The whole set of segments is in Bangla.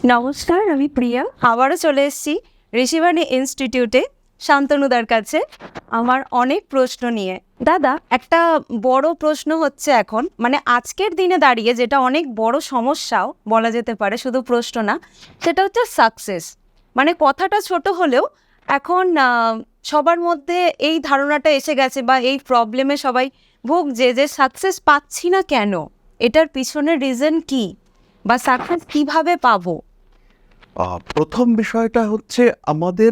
নমস্কার, আমি প্রিয়া। আবারও চলে এসেছি ঋষিবাণী ইনস্টিটিউটে শান্তনুদার কাছে আমার অনেক প্রশ্ন নিয়ে। দাদা, একটা বড় প্রশ্ন হচ্ছে এখন, মানে আজকের দিনে দাঁড়িয়ে যেটা অনেক বড় সমস্যাও বলা যেতে পারে, শুধু প্রশ্ন না, সেটা হচ্ছে সাকসেস। মানে কথাটা ছোট হলেও এখন সবার মধ্যে এই ধারণাটা এসে গেছে বা এই প্রবলেমে সবাই ভুগছে যে সাকসেস পাচ্ছি না কেন, এটার পিছনের রিজন কি, বা সাকসেস কিভাবে পাবো। প্রথম বিষয়টা হচ্ছে আমাদের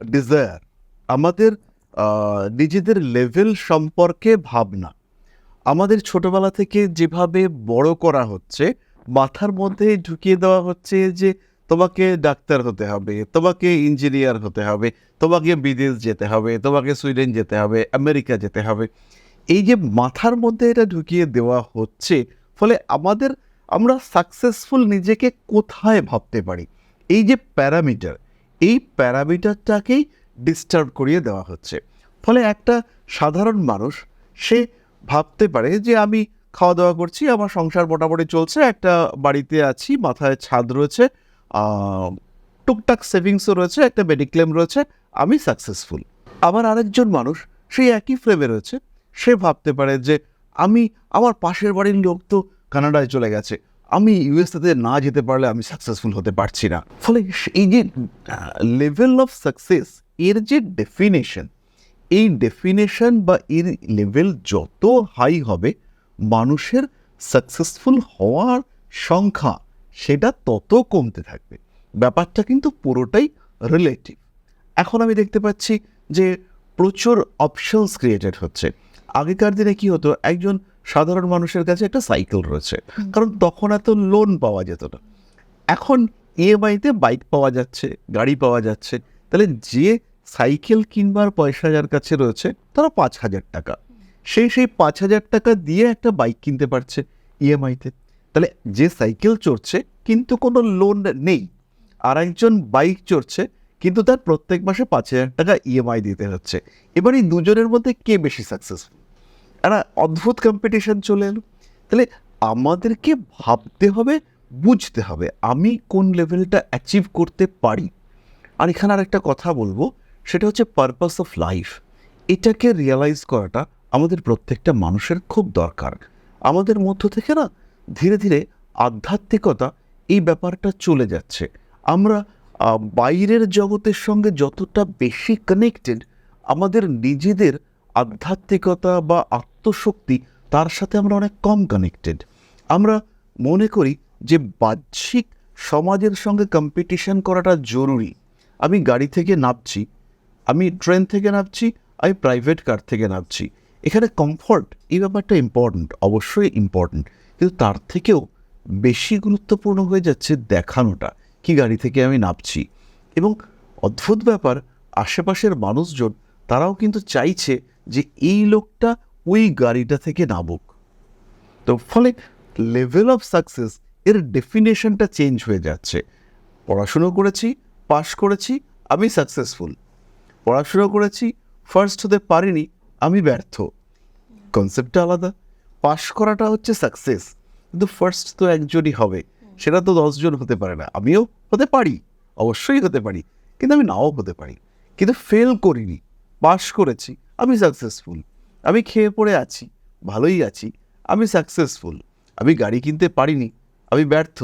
ডিজায়ার, আমাদের নিজেদের লেভেল সম্পর্কে ভাবনা। আমাদের ছোটবেলা থেকে যেভাবে বড় করা হচ্ছে, মাথার মধ্যে ঢুকিয়ে দেওয়া হচ্ছে যে তোমাকে ডাক্তার হতে হবে, তোমাকে ইঞ্জিনিয়ার হতে হবে, তোমাকে বিদেশ যেতে হবে, তোমাকে সুইডেন যেতে হবে, আমেরিকা যেতে হবে। এই যে মাথার মধ্যে এটা ঢুকিয়ে দেওয়া হচ্ছে, ফলে আমরা সাকসেসফুল নিজেকে কোথায় ভাবতে পারি, এই যে প্যারামিটার, এই প্যারামিটারটাকেই ডিস্টার্ব করিয়ে দেওয়া হচ্ছে। ফলে একটা সাধারণ মানুষ সে ভাবতে পারে যে আমি খাওয়া দাওয়া করছি, আমার সংসার মোটামুটি চলছে, একটা বাড়িতে আছি, মাথায় ছাদ রয়েছে, টুকটাক সেভিংসও রয়েছে, একটা মেডিক্লেম রয়েছে, আমি সাকসেসফুল। আবার আরেকজন মানুষ সেই একই ফ্রেমে রয়েছে, সে ভাবতে পারে যে আমার পাশের বাড়ির লোক তো কানাডায় চলে গেছে, আমি ইউএসএতে না যেতে পারলে আমি সাকসেসফুল হতে পারছি না। ফলে এই যে লেভেল অফ সাকসেস, এর যে ডেফিনেশন, এই ডেফিনেশন বা এর লেভেল যত হাই হবে, মানুষের সাকসেসফুল হওয়ার সংখ্যা সেটা তত কমতে থাকবে। ব্যাপারটা কিন্তু পুরোটাই রিলেটিভ। এখন আমি দেখতে পাচ্ছি যে প্রচুর অপশনস ক্রিয়েটেড হচ্ছে। আগেকার দিনে কি হতো, একজন সাধারণ মানুষের কাছে একটা সাইকেল রয়েছে, কারণ তখন এত লোন পাওয়া যেত না। এখন ইএমআইতে বাইক পাওয়া যাচ্ছে, গাড়ি পাওয়া যাচ্ছে। তাহলে যে সাইকেল কিনবার পয়সা যার কাছে রয়েছে, তারা 5,000 টাকা, সেই 5,000 টাকা দিয়ে একটা বাইক কিনতে পারছে ইএমআইতে। তাহলে যে সাইকেল চড়ছে কিন্তু কোনো লোন নেই, আর একজন বাইক চড়ছে কিন্তু তার প্রত্যেক মাসে 5,000 টাকা ইএমআই দিতে হচ্ছে। এবার এই দুজনের মধ্যে কে বেশি সাকসেসফুল? একটা অদ্ভুত কম্পিটিশন চলে এলো। তাহলে আমাদেরকে ভাবতে হবে, বুঝতে হবে আমি কোন লেভেলটা অ্যাচিভ করতে পারি। আর এখানে আর একটা কথা বলবো, সেটা হচ্ছে পারপাস অফ লাইফ। এটাকে রিয়েলাইজ করাটা আমাদের প্রত্যেকটা মানুষের খুব দরকার। আমাদের মধ্য থেকে না ধীরে ধীরে আধ্যাত্মিকতা, এই ব্যাপারটা চলে যাচ্ছে। আমরা বাইরের জগতের সঙ্গে যতটা বেশি কানেক্টেড, আমাদের নিজেদের আধ্যাত্মিকতা বা আত্মশক্তি, তার সাথে আমরা অনেক কম কানেক্টেড। আমরা মনে করি যে বাহ্যিক সমাজের সঙ্গে কম্পিটিশন করাটা জরুরি। আমি গাড়ি থেকে নামছি, আমি ট্রেন থেকে নামছি, আমি প্রাইভেট কার থেকে নামছি, এখানে কমফর্ট, এই ব্যাপারটা ইম্পর্ট্যান্ট, অবশ্যই ইম্পর্ট্যান্ট, কিন্তু তার থেকেও বেশি গুরুত্বপূর্ণ হয়ে যাচ্ছে দেখানোটা কি গাড়ি থেকে আমি নামছি। এবং অদ্ভুত ব্যাপার, আশেপাশের মানুষজন তারাও কিন্তু চাইছে যে এই লোকটা ওই গাড়িটা থেকে নামুক। তো ফলে লেভেল অফ সাকসেস, এর ডেফিনেশনটা চেঞ্জ হয়ে যাচ্ছে। পড়াশুনো করেছি, পাশ করেছি, আমি সাকসেসফুল। পড়াশুনো করেছি, ফার্স্ট হতে পারিনি, আমি ব্যর্থ। কনসেপ্টটা আলাদা। পাশ করাটা হচ্ছে সাকসেস, কিন্তু ফার্স্ট তো একজনই হবে, সেটা তো 10 জন হতে পারে না। আমিও হতে পারি, অবশ্যই হতে পারি, কিন্তু আমি নাও হতে পারি। কিন্তু ফেল করিনি, পাশ করেছি, আমি সাকসেসফুল। আমি খেয়ে পড়ে আছি, ভালোই আছি, আমি সাকসেসফুল। আমি গাড়ি কিনতে পারিনি, আমি ব্যর্থ।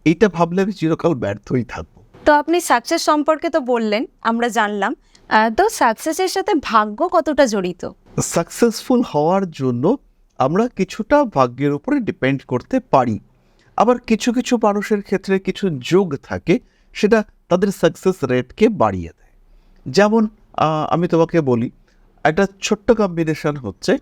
এইটা ভাবলে আমি চিরকাল ব্যর্থই থাকবো। তো আপনি সাকসেস সম্পর্কে তো বললেন, আমরা জানলাম, তো সাকসেসের সাথে ভাগ্য কতটা জড়িত? সাকসেসফুল হওয়ার জন্য আমরা কিছুটা ভাগ্যের উপরে ডিপেন্ড করতে পারি। আবার কিছু কিছু মানুষের ক্ষেত্রে কিছু যোগ থাকে, সেটা তাদের সাকসেস রেটকে বাড়িয়ে দেয়। যেমন আমি তোমাকে বলি, একটা ছোট্ট কম্বিনেশন হচ্ছে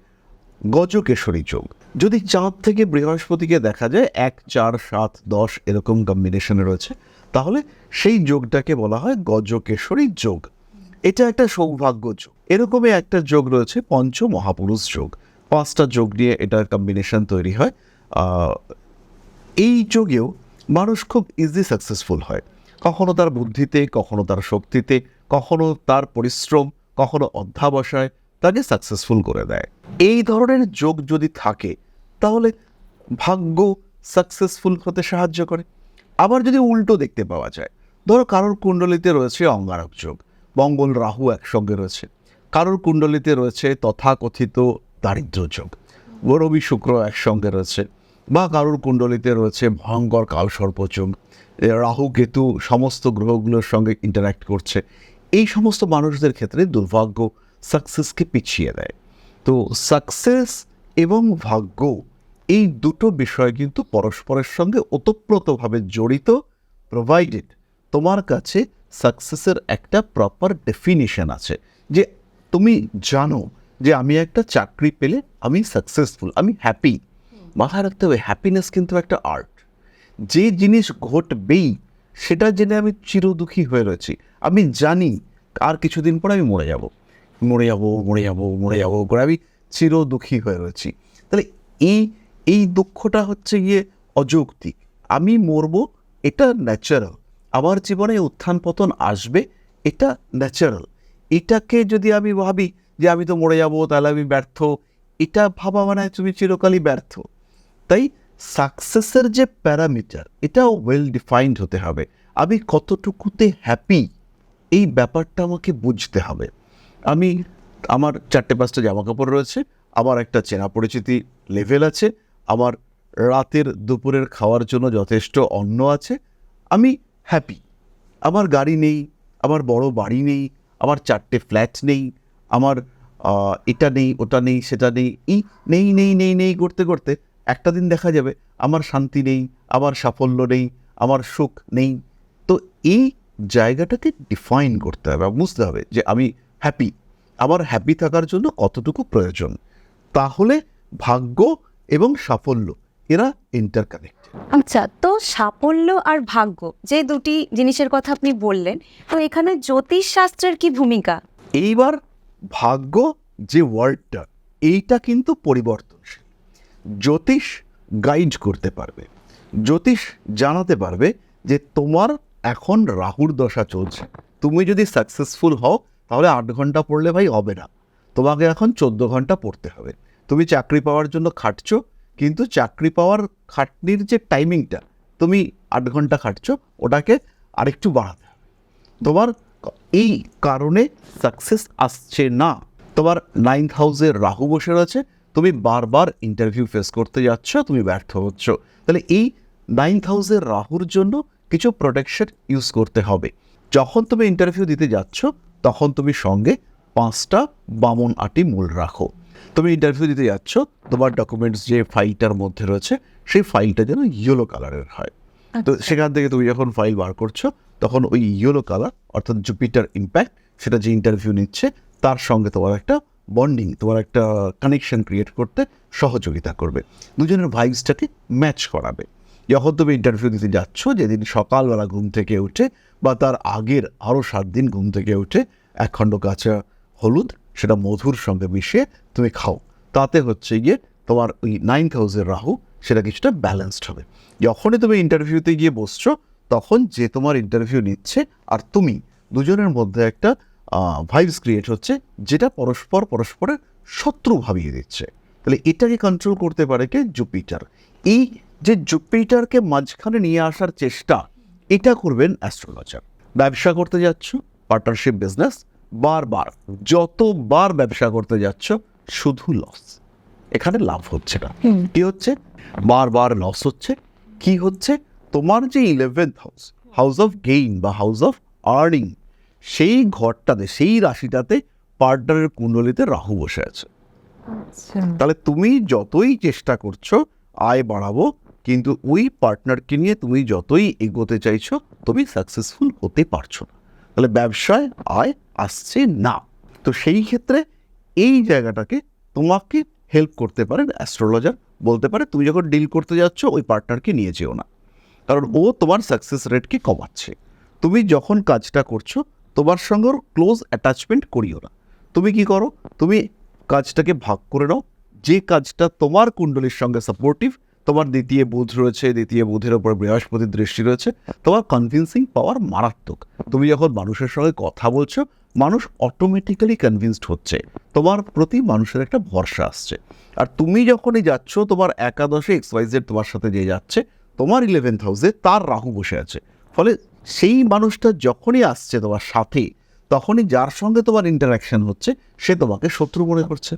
গজকেশরী যোগ। যদি চাঁদ থেকে বৃহস্পতিকে দেখা যায় 1, 4, 7, 10 এরকম কম্বিনেশনে রয়েছে, তাহলে সেই যোগটাকে বলা হয় গজকেশরী যোগ। এটা একটা সৌভাগ্য যোগ। এরকমই একটা যোগ রয়েছে পঞ্চ মহাপুরুষ যোগ। 5টা যোগ নিয়ে এটার কম্বিনেশন তৈরি হয়। এই যোগেও মানুষ খুব ইজি সাকসেসফুল হয়, কখনো তার বুদ্ধিতে, কখনো তার শক্তিতে, কখনো তার পরিশ্রম, কখনো অধ্যাবসায় তাকে সাকসেসফুল করে দেয়। এই ধরনের যোগ যদি থাকে, তাহলে ভাগ্য সাকসেসফুল হতে সাহায্য করে। আবার যদি উল্টো দেখতে পাওয়া যায়, ধরো কারোর কুণ্ডলিতে রয়েছে অঙ্গারক যোগ, মঙ্গল রাহু একসঙ্গে রয়েছে, কারোর কুণ্ডলিতে রয়েছে তথাকথিত দারিদ্র্য যোগ, রবি শুক্র একসঙ্গে রয়েছে, বা কারোর কুণ্ডলিতে রয়েছে ভয়ঙ্কর কালসর্প যোগ, রাহু কেতু সমস্ত গ্রহগুলোর সঙ্গে ইন্টারাক্ট করছে। এই সমস্ত মানুষদের ক্ষেত্রে দুর্ভাগ্য সাকসেসকে পিছিয়ে দেয়। তো সাকসেস এবং ভাগ্য এই দুটো বিষয় কিন্তু পরস্পরের সঙ্গে ওতপ্রোতভাবে জড়িত, প্রোভাইডেড তোমার কাছে সাকসেসের একটা প্রপার ডেফিনিশন আছে, যে তুমি জানো যে আমি একটা চাকরি পেলে আমি সাকসেসফুল, আমি হ্যাপি। মাথায় রাখতে হবে হ্যাপিনেস কিন্তু একটা আর্ট। যে জিনিস ঘটবেই সেটা জেনে আমি চিরদুখী হয়ে রয়েছি, আমি জানি আর কিছুদিন পর আমি মরে যাব করে আমি চিরদুখী হয়ে রয়েছি। তাহলে এই এই দুঃখটা হচ্ছে গিয়ে অযৌক্তিক। আমি মরবো, এটা ন্যাচারাল। আমার জীবনে উত্থান পতন আসবে, এটা ন্যাচারাল। এটাকে যদি আমি ভাবি যে আমি তো মরে যাব, তাহলে আমি ব্যর্থ, এটা ভাবা মানে তুমি চিরকালই ব্যর্থ। তাই সাকসেসের যে প্যারামিটার, এটাও ওয়েল ডিফাইন্ড হতে হবে। আমি কতটুকুতে হ্যাপি, এই ব্যাপারটা আমাকে বুঝতে হবে। আমার 4-5টা জামা কাপড় রয়েছে, আমার একটা চেনা পরিচিতি লেভেল আছে, আমার রাতের দুপুরের খাওয়ার জন্য যথেষ্ট অন্ন আছে, আমি হ্যাপি। আমার গাড়ি নেই, আমার বড় বাড়ি নেই, আমার 4টে ফ্ল্যাট নেই, আমার এটা নেই, ওটা নেই, সেটা নেই, নেই নেই নেই নেই করতে করতে একটা দিন দেখা যাবে আমার শান্তি নেই, আমার সাফল্য নেই, আমার সুখ নেই। তো এই জায়গাটাকে ডিফাইন করতে হবে, বুঝতে হবে যে আমি হ্যাপি, আমার হ্যাপি থাকার জন্য কতটুকু প্রয়োজন। তাহলে ভাগ্য এবং সাফল্য এরা ইন্টারকানেক্টেড। আচ্ছা, তো সাফল্য আর ভাগ্য যে দুটি জিনিসের কথা আপনি বললেন, তো এখানে জ্যোতিষ শাস্ত্রের কি ভূমিকা? এইবার ভাগ্য যে ওয়ার্ডটা, এইটা কিন্তু পরিবর্তনশীল। জ্যোতিষ গাইড করতে পারবে, জ্যোতিষ জানাতে পারবে যে তোমার এখন রাহুর দশা চলছে, তুমি যদি সাকসেসফুল হও তাহলে 8 ঘন্টা পড়লে ভাই হবে না, তোমাকে এখন 14 ঘন্টা পড়তে হবে। তুমি চাকরি পাওয়ার জন্য খাটছো, কিন্তু চাকরি পাওয়ার খাটনির যে টাইমিংটা, তুমি 8 ঘন্টা খাটছো, ওটাকে আরেকটু বাড়াতে হবে। তোমার এই কারণে সাকসেস আসছে না। তোমার 9th হাউসে রাহু বসে রয়েছে, তুমি বারবার ইন্টারভিউ ফেস করতে যাচ্ছ, তুমি ব্যর্থ হচ্ছ। তাহলে এই 9th হাউসের রাহুর জন্য কিছু প্রোটেকশন ইউজ করতে হবে। যখন তুমি ইন্টারভিউ দিতে যাচ্ছ, তখন তুমি সঙ্গে 5টা বামন আটি মূল রাখো। তুমি ইন্টারভিউ দিতে যাচ্ছ, তোমার ডকুমেন্টস যে ফাইলটার মধ্যে রয়েছে, সেই ফাইলটা যেন ইয়েলো কালারের হয়। তো সেখান থেকে তুমি যখন ফাইল বার করছো, তখন ওই ইয়েলো কালার অর্থাৎ জুপিটার ইম্প্যাক্ট, সেটা যে ইন্টারভিউ নিচ্ছে তার সঙ্গে তোমার একটা বন্ডিং, তোমার একটা কানেকশন ক্রিয়েট করতে সহযোগিতা করবে, দুজনের ভাইবসটাকে ম্যাচ করাবে। যখন তুমি ইন্টারভিউ দিতে যাচ্ছ, যেদিন সকালবেলা ঘুম থেকে উঠে বা তার আগের আরও 7 দিন ঘুম থেকে উঠে 1 খণ্ড কাঁচা হলুদ সেটা মধুর সঙ্গে মিশিয়ে তুমি খাও, তাতে হচ্ছে গিয়ে তোমার ওই 9th হাউসের রাহু সেটা কিছুটা ব্যালেন্সড হবে। যখনই তুমি ইন্টারভিউতে গিয়ে বসছো, তখন যে তোমার ইন্টারভিউ নিচ্ছে আর তুমি, দুজনের মধ্যে একটা ভাইবস ক্রিয়েট হচ্ছে, যেটা পরস্পরের শত্রু ভাবিয়ে দিচ্ছে। তাহলে এটাকে কন্ট্রোল করতে পারে কে? জুপিটার। এই যে জুপিটারকে মাঝখানে নিয়ে আসার চেষ্টা, এটা করবেন অ্যাস্ট্রোলজার। ব্যবসা করতে যাচ্ছ, পার্টনারশিপ বিজনেস, যতবার ব্যবসা করতে যাচ্ছ শুধু লস, এখানে লাভ হচ্ছে না। কি হচ্ছে? বারবার লস হচ্ছে। কি হচ্ছে? তোমার যে 11th house, house of gain বা হাউস অফ আর্নিং, সেই ঘরটাতে, সেই রাশিটাতে পার্টনারের কুণ্ডলিতে রাহু বসে আছে। তাহলে তুমি যতই চেষ্টা করছো আয় বাড়াবো, কিন্তু ওই পার্টনারকে নিয়ে তুমি যতই এগোতে চাইছো, তুমি সাকসেসফুল হতে পারছো না। তাহলে ব্যবসায় আয় আসছে না। তো সেই ক্ষেত্রে এই জায়গাটাকে তোমাকে হেল্প করতে পারেন অ্যাস্ট্রোলজার। বলতে পারে তুমি যখন ডিল করতে যাচ্ছ, ওই পার্টনারকে নিয়ে যেও না, কারণ ও তোমার সাকসেস রেটকে কমাচ্ছে। তুমি যখন কাজটা করছো, তোমার সঙ্গে ওর ক্লোজ অ্যাটাচমেন্ট করিও না। তুমি কি করো? তুমি কাজটাকে ভাগ করে নাও। যে কাজটা তোমার কুণ্ডলীর সঙ্গে সাপোর্টিভ, তোমার দ্বিতীয় বুধ রয়েছে, দ্বিতীয় বুধের ওপর বৃহস্পতির দৃষ্টি রয়েছে, তোমার কনভিন্সিং পাওয়ার মারাত্মক। তুমি যখন মানুষের সঙ্গে কথা বলছো, মানুষ অটোমেটিক্যালি কনভিন্সড হচ্ছে, তোমার প্রতি মানুষের একটা ভরসা আসছে। আর তুমি যখনই যাচ্ছ, তোমার একাদশে XYZ তোমার সাথে যে যাচ্ছে, তোমার 11th হাউসে তার রাহু বসে আছে, ফলে সেই মানুষটা যখনই আসছে তোমার সাথে, তখনই যার সঙ্গে তোমার ইন্টারাকশন হচ্ছে সে তোমাকে শত্রু মনে করছে।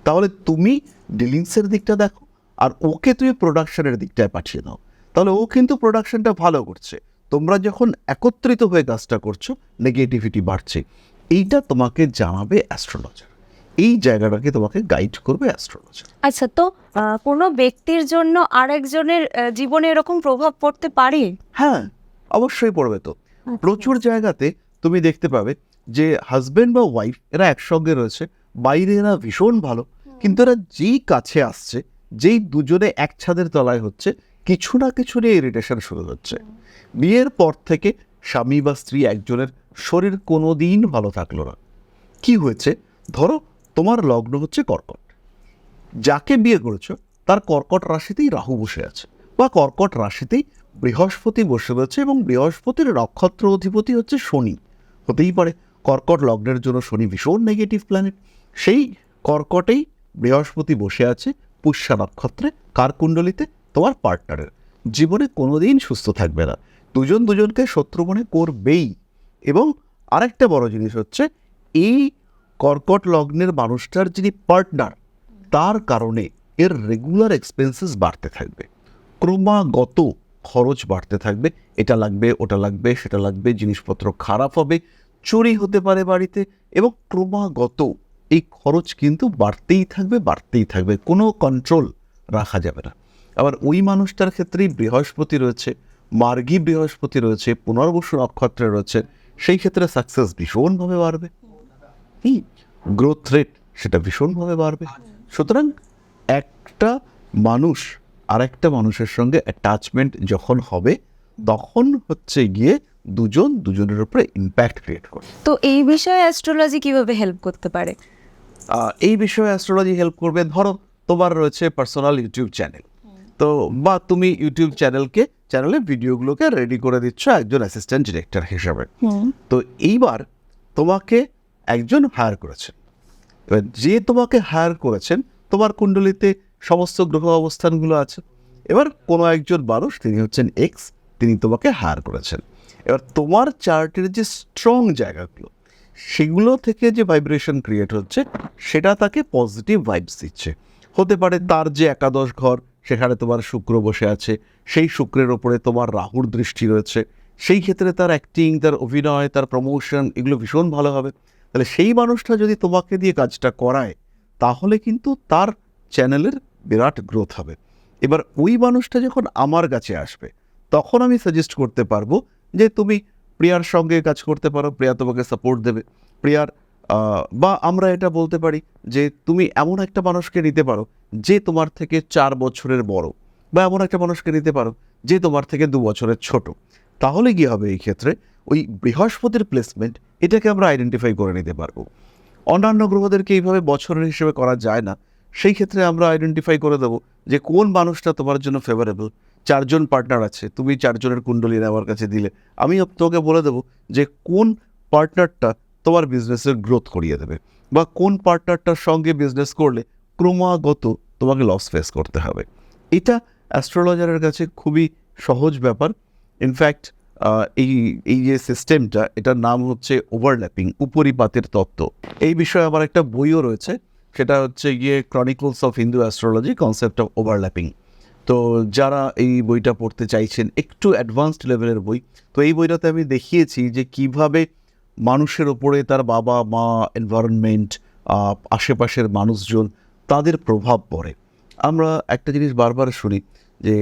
তাহলে তুমি ডিলিংসের দিকটা দেখো, আর ওকে তুমি প্রোডাকশনের দিকটায় পাঠিয়ে দাও, তাহলে ও কিন্তু প্রোডাকশনটা ভালো করছে। তোমরা যখন একত্রিত হয়ে কাজটা করছো, নেগেটিভিটি বাড়ছে, এইটা তোমাকে জানাবে অ্যাস্ট্রোলজার, এই জায়গাটাকে তোমাকে গাইড করবে অ্যাস্ট্রোলজার। আচ্ছা, তো কোনো ব্যক্তির জন্য আরেকজনের জীবনে এরকম প্রভাব পড়তে পারে? হ্যাঁ, অবশ্যই পড়বে তো। প্রচুর জায়গাতে তুমি দেখতে পাবে যে হাজবেন্ড বা ওয়াইফ এরা একসঙ্গে রয়েছে, বাইরে এরা ভীষণ ভালো, কিন্তু এরা যেই কাছে আসছে, যেই দুজনে এক ছাদের তলায় হচ্ছে, কিছু না কিছু নিয়ে ইরিটেশন শুরু হচ্ছে। বিয়ের পর থেকে স্বামী বা স্ত্রী একজনের শরীর কোনো দিন ভালো থাকলো না। কি হয়েছে? ধরো তোমার লগ্ন হচ্ছে কর্কট, যাকে বিয়ে করেছো তার কর্কট রাশিতেই রাহু বসে আছে, বা কর্কট রাশিতেই বৃহস্পতি বসে রয়েছে, এবং বৃহস্পতির নক্ষত্র অধিপতি হচ্ছে শনি। হতেই পারে কর্কট লগ্নের জন্য শনি ভীষণ নেগেটিভ প্ল্যানেট। সেই কর্কটেই বৃহস্পতি বসে আছে পুষ্যা নক্ষত্রে, কার কুণ্ডলিতে? তোমার পার্টনারের। জীবনে কোনোদিন সুস্থ থাকবে না, দুজন দুজনকে শত্রু মনে করবেই। এবং আরেকটা বড় জিনিস হচ্ছে, এই কর্কট লগ্নের মানুষটার যিনি পার্টনার, তার কারণে এর রেগুলার এক্সপেন্সেস বাড়তে থাকবে, ক্রমাগত খরচ বাড়তে থাকবে। এটা লাগবে, ওটা লাগবে, সেটা লাগবে, জিনিসপত্র খারাপ হবে, চুরি হতে পারে বাড়িতে, এবং ক্রমাগত এই খরচ কিন্তু বাড়তেই থাকবে, বাড়তেই থাকবে, কোনো কন্ট্রোল রাখা যাবে না। আবার ওই মানুষটার ক্ষেত্রেই বৃহস্পতি রয়েছে, মার্গী বৃহস্পতি রয়েছে, পুনর্বসু নক্ষত্রে রয়েছে, সেই ক্ষেত্রে সাকসেস ভীষণভাবে বাড়বে, গ্রোথ রেট সেটা ভীষণভাবে বাড়বে। সুতরাং একটা মানুষ আরেকটা মানুষের সঙ্গে অ্যাটাচমেন্ট যখন হবে, তখন হচ্ছে গিয়ে দুজন দুজনের উপরে ইম্প্যাক্ট ক্রিয়েট করে। তো এই বিষয়ে অ্যাস্ট্রোলজি কিভাবে হেল্প করতে পারে? এই বিষয়ে অ্যাস্ট্রোলজি হেল্প করবে। ধরো তোমার রয়েছে পার্সোনাল ইউটিউব চ্যানেল, তো বা তুমি ইউটিউব চ্যানেলে ভিডিওগুলোকে রেডি করে দিচ্ছ একজন অ্যাসিস্ট্যান্ট ডিরেক্টর হিসাবে। তো এইবার তোমাকে একজন হায়ার করেছেন, এবার যে তোমাকে হায়ার করেছেন, তোমার কুণ্ডলিতে সমস্ত গ্রহ অবস্থানগুলো আছে। এবার কোনো একজন মানুষ, তিনি হচ্ছেন এক্স, তিনি তোমাকে হায়ার করেছেন। এবার তোমার চার্টের যে স্ট্রং জায়গাগুলো, সেগুলো থেকে যে ভাইব্রেশন ক্রিয়েট হচ্ছে, সেটা তাকে পজিটিভ ভাইবস দিচ্ছে। হতে পারে তার যে একাদশ ঘর, সেখানে তোমার শুক্র বসে আছে, সেই শুক্রের ওপরে তোমার রাহুর দৃষ্টি রয়েছে, সেই ক্ষেত্রে তার অ্যাক্টিং, তার অভিনয়, তার প্রমোশন, এগুলো ভীষণ ভালো হবে। তাহলে সেই মানুষটা যদি তোমাকে দিয়ে কাজটা করায়, তাহলে কিন্তু তার চ্যানেলের বিরাট গ্রোথ হবে। এবার ওই মানুষটা যখন আমার কাছে আসবে, তখন আমি সাজেস্ট করতে পারবো যে তুমি প্রিয়ার সঙ্গে কাজ করতে পারো, প্রিয়া তোমাকে সাপোর্ট দেবে। প্রিয়ার বা আমরা এটা বলতে পারি যে তুমি এমন একটা মানুষকে নিতে পারো যে তোমার থেকে 4 বছরের বড়, বা এমন একটা মানুষকে নিতে পারো যে তোমার থেকে 2 বছরের ছোট। তাহলে কি হবে? এই ক্ষেত্রে ওই বৃহস্পতির প্লেসমেন্ট, এটাকে আমরা আইডেন্টিফাই করে নিতে পারবো। অন্যান্য গ্রহদেরকে এইভাবে বছরের হিসেবে করা যায় না। সেই ক্ষেত্রে আমরা আইডেন্টিফাই করে দেবো যে কোন মানুষটা তোমার জন্য ফেভারেবল। 4 জন পার্টনার আছে, তুমি 4 জনের কুণ্ডলী আমার কাছে দিলে, আমি তোকে বলে দেবো যে কোন পার্টনারটা তোমার বিজনেসের গ্রোথ করিয়ে দেবে, বা কোন পার্টনারটার সঙ্গে বিজনেস করলে ক্রমাগত তোমাকে লস ফেস করতে হবে। এটা অ্যাস্ট্রোলজারের কাছে খুবই সহজ ব্যাপার। ইনফ্যাক্ট এই যে সিস্টেমটা, এটার নাম হচ্ছে ওভারল্যাপিং, উপরিপাতের তত্ত্ব। এই বিষয়ে আমার একটা বইও রয়েছে, সেটা হচ্ছে গিয়ে Chronicles of Hindu astrology, concept of overlapping. তো যারা এই বইটা পড়তে চাইছেন, একটু অ্যাডভান্সড লেভেলের বই, তো এই বইটাতে আমি দেখিয়েছি যে কিভাবে মানুষের ওপরে তার বাবা মা, এনভায়রনমেন্ট, আশেপাশের মানুষজন, তাদের প্রভাব পড়ে। আমরা একটা জিনিস বারবার শুনি যে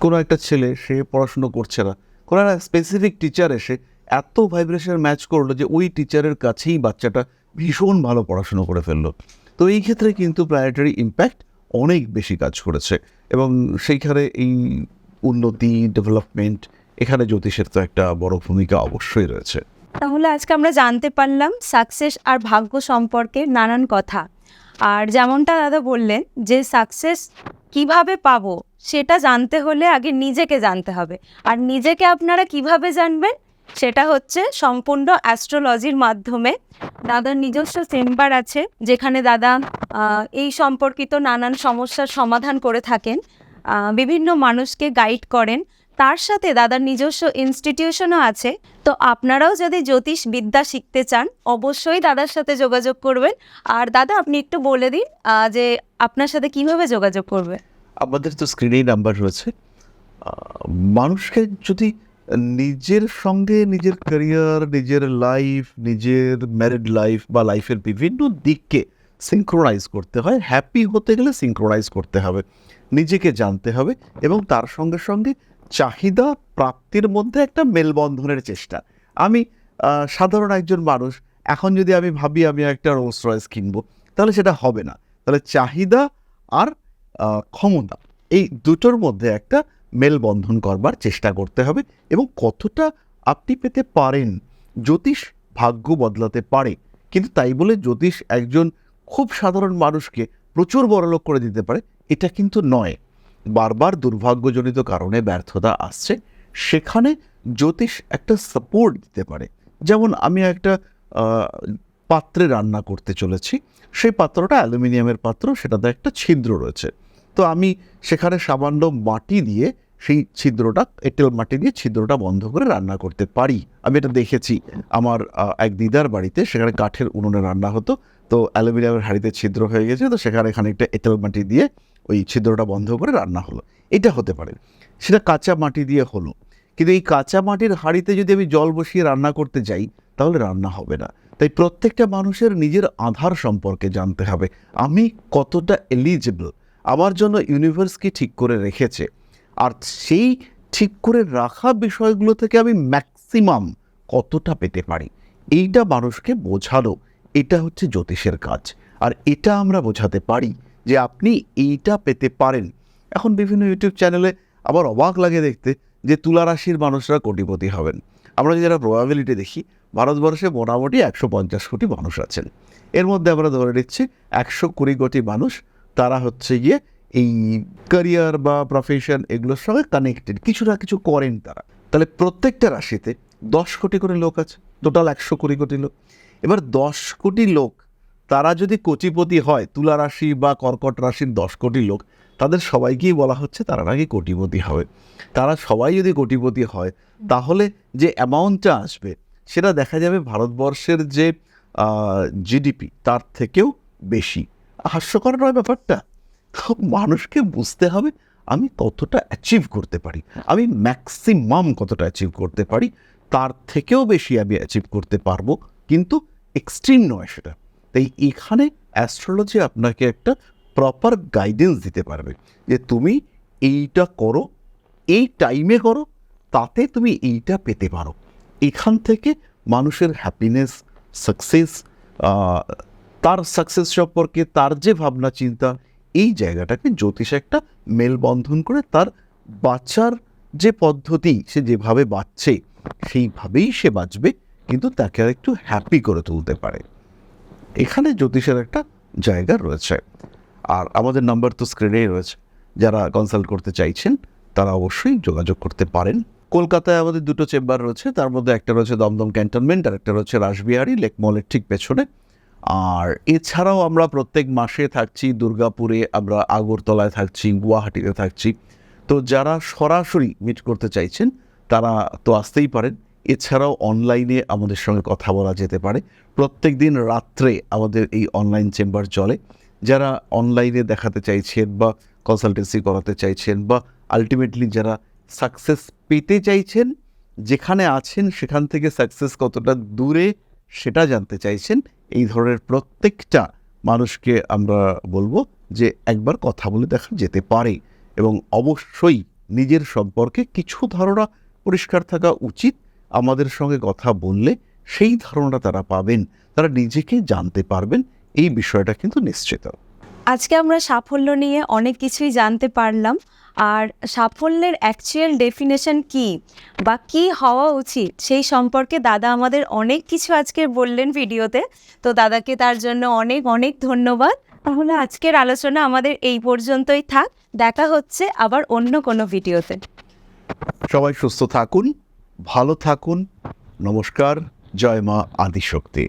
কোনো একটা ছেলে, সে পড়াশুনো করছে না, কোনো একটা স্পেসিফিক টিচার এসে এত ভাইব্রেশন ম্যাচ করলো যে ওই টিচারের কাছেই বাচ্চাটা ভীষণ ভালো পড়াশুনো করে ফেললো। তো এই ক্ষেত্রে কিন্তু প্ল্যানেটারি ইম্প্যাক্ট অনেক বেশি কাজ করেছে, এবং সেইখানে এই উন্নতি, ডেভেলপমেন্ট, এখানে জ্যোতিষের তো একটা বড় ভূমিকা অবশ্যই রয়েছে। তাহলে আজকে আমরা জানতে পারলাম সাকসেস আর ভাগ্য সম্পর্কে নানান কথা। আর যেমনটা দাদা বললেন যে সাকসেস কিভাবে পাবো, সেটা জানতে হলে আগে নিজেকে জানতে হবে। আর নিজেকে আপনারা কিভাবে জানবেন, সেটা হচ্ছে সম্পূর্ণ অ্যাস্ট্রোলজির মাধ্যমে। দাদার নিজস্ব চেম্বার আছে, যেখানে দাদা এই সম্পর্কিত নানান সমস্যার সমাধান করে থাকেন। বিভিন্ন মানুষকে গাইড করেন, তার সাথে দাদার নিজস্ব ইনস্টিটিউশনও আছে। তো আপনারাও যদি জ্যোতিষ বিদ্যা শিখতে চান অবশ্যই দাদার সাথে যোগাযোগ করবেন। আর দাদা আপনি একটু বলে দিন যে আপনার সাথে কিভাবে যোগাযোগ করবে। আমাদের তো স্ক্রিনেই নাম্বার রয়েছে। মানুষকে যদি নিজের সঙ্গে নিজের ক্যারিয়ার, নিজের লাইফ, নিজের ম্যারিড লাইফ বা লাইফের বিভিন্ন দিককে সিঙ্ক্রোনাইজ করতে হয়, হ্যাপি হতে গেলে সিঙ্ক্রোনাইজ করতে হবে, নিজেকে জানতে হবে এবং তার সঙ্গে সঙ্গে চাহিদা প্রাপ্তির মধ্যে একটা মেলবন্ধনের চেষ্টা। আমি সাধারণ একজন মানুষ, এখন যদি আমি ভাবি আমি একটা রোলস রয়েস কিনবো, তাহলে সেটা হবে না। তাহলে চাহিদা আর ক্ষমতা, এই দুটোর মধ্যে একটা মেলবন্ধন করবার চেষ্টা করতে হবে এবং কতটা আপনি পেতে পারেন। জ্যোতিষ ভাগ্য বদলাতে পারে, কিন্তু তাই বলে জ্যোতিষ একজন খুব সাধারণ মানুষকে প্রচুর বড়লোক করে দিতে পারে এটা কিন্তু নয়। বারবার দুর্ভাগ্যজনিত কারণে ব্যর্থতা আসছে, সেখানে জ্যোতিষ একটা সাপোর্ট দিতে পারে। যেমন আমি একটা পাত্রে রান্না করতে চলেছি, সেই পাত্রটা অ্যালুমিনিয়ামের পাত্র, সেটাতে একটা ছিদ্র রয়েছে। তো আমি সেখানে সামান্য মাটি দিয়ে সেই ছিদ্রটা, এঁটেল মাটি দিয়ে ছিদ্রটা বন্ধ করে রান্না করতে পারি। আমি এটা দেখেছি আমার এক দিদার বাড়িতে, সেখানে কাঠের উনুনে রান্না হতো, তো অ্যালুমিনিয়ামের হাঁড়িতে ছিদ্র হয়ে গেছে, তো সেখানে খানিকটা এঁটেল মাটি দিয়ে ওই ছিদ্রটা বন্ধ করে রান্না হলো। এটা হতে পারে। সেটা কাঁচা মাটি দিয়ে হলো, কিন্তু এই কাঁচা মাটির হাঁড়িতে যদি আমি জল বসিয়ে রান্না করতে যাই তাহলে রান্না হবে না। তাই প্রত্যেকটা মানুষের নিজের আধার সম্পর্কে জানতে হবে, আমি কতটা এলিজিবল, আমার জন্য ইউনিভার্স কি ঠিক করে রেখেছে, আর সেই ঠিক করে রাখা বিষয়গুলো থেকে আমি ম্যাক্সিমাম কতটা পেতে পারি, এইটা মানুষকে বোঝানো, এটা হচ্ছে জ্যোতিষের কাজ। আর এটা আমরা বোঝাতে পারি যে আপনি এইটা পেতে পারেন। এখন বিভিন্ন ইউটিউব চ্যানেলে আবার অবাক লাগে দেখতে যে তুলা রাশির মানুষরা কোটিপতি হবেন। আমরা যারা প্রবাবিলিটি দেখি, ভারতবর্ষে মোটামুটি 150 কোটি মানুষ আছেন, এর মধ্যে আমরা ধরে নিচ্ছি 120 কোটি মানুষ তারা হচ্ছে গিয়ে এই ক্যারিয়ার বা প্রফেশন এগুলোর সঙ্গে কানেক্টেড, কিছু না কিছু করেন তারা। তাহলে প্রত্যেকটা রাশিতে 10 কোটি করে লোক আছে, টোটাল 120 কোটি লোক। এবার 10 কোটি লোক তারা যদি কোটিপতি হয়, তুলা রাশি বা কর্কট রাশির 10 কোটি লোক, তাদের সবাইকেই বলা হচ্ছে তারা নাকি কোটিপতি হবে। তারা সবাই যদি কোটিপতি হয় তাহলে যে অ্যামাউন্টটা আসবে সেটা দেখা যাবে ভারতবর্ষের যে জিডিপি তার থেকেও বেশি। হাস্যকর নয় ব্যাপারটা? মানুষকে বুঝতে হবে আমি কতটা অ্যাচিভ করতে পারি, আমি ম্যাক্সিমাম কতটা অ্যাচিভ করতে পারি, তার থেকেও বেশি আমি অ্যাচিভ করতে পারবো, কিন্তু এক্সট্রিম নয় সেটা। তাই এখানে অ্যাস্ট্রোলজি আপনাকে একটা প্রপার গাইডেন্স দিতে পারবে যে তুমি এইটা করো, এই টাইমে করো, তাতে তুমি এইটা পেতে পারো। এখান থেকে মানুষের হ্যাপিনেস, সাকসেস, তার সাকসেস সম্পর্কে তার যে ভাবনা চিন্তা, এই জায়গাটাকে জ্যোতিষ একটা মেলবন্ধন করে তার বাঁচার যে পদ্ধতি, সে যেভাবে বাঁচছে সেইভাবেই সে বাঁচবে, কিন্তু তাকে আর একটু হ্যাপি করে তুলতে পারে। এখানে জ্যোতিষের একটা জায়গা রয়েছে। আর আমাদের নাম্বার তো স্ক্রিনেই রয়েছে, যারা কনসাল্ট করতে চাইছেন তারা অবশ্যই যোগাযোগ করতে পারেন। কলকাতায় আমাদের 2টো চেম্বার রয়েছে, তার মধ্যে একটা রয়েছে দমদম ক্যান্টনমেন্ট আর একটা রয়েছে রাসবিহারী লেক মলের ঠিক পেছনে। আর এছাড়াও আমরা প্রত্যেক মাসে থাকছি দুর্গাপুরে, আমরা আগরতলায় থাকছি, গুয়াহাটিতে থাকছি। তো যারা সরাসরি মিট করতে চাইছেন তারা তো আসতেই পারেন। এছাড়াও অনলাইনে আমাদের সঙ্গে কথা বলা যেতে পারে। প্রত্যেক দিন রাত্রে আমাদের এই অনলাইন চেম্বার চলে। যারা অনলাইনে দেখাতে চাইছেন বা কনসালটেন্সি করাতে চাইছেন বা আলটিমেটলি যারা সাকসেস পেতে চাইছেন, যেখানে আছেন সেখান থেকে সাকসেস কতটা দূরে সেটা জানতে চাইছেন, এই ধরনের প্রত্যেকটা মানুষকে আমরা বলবো যে একবার কথা বলে দেখা যেতে পারে। এবং অবশ্যই নিজের সম্পর্কে কিছু ধারণা পরিষ্কার থাকা উচিত। আমাদের সঙ্গে কথা বললে সেই ধারণাটা তারা পাবেন, তারা নিজেকে জানতে পারবেন, এই বিষয়টা কিন্তু নিশ্চিত। আজকে আমরা সাফল্য নিয়ে অনেক কিছুই জানতে পারলাম। আর সাফল্যের অ্যাকচুয়াল ডেফিনেশন কি বা কি হওয়া উচিত সেই সম্পর্কে দাদা আমাদের অনেক কিছু আজকে বললেন ভিডিওতে। তো দাদাকে তার জন্য অনেক অনেক ধন্যবাদ। তাহলে আজকের আলোচনা আমাদের এই পর্যন্তই থাক, দেখা হচ্ছে আবার অন্য কোনো ভিডিওতে। সবাই সুস্থ থাকুন, ভালো থাকুন। নমস্কার। জয় মা আদিশক্তি।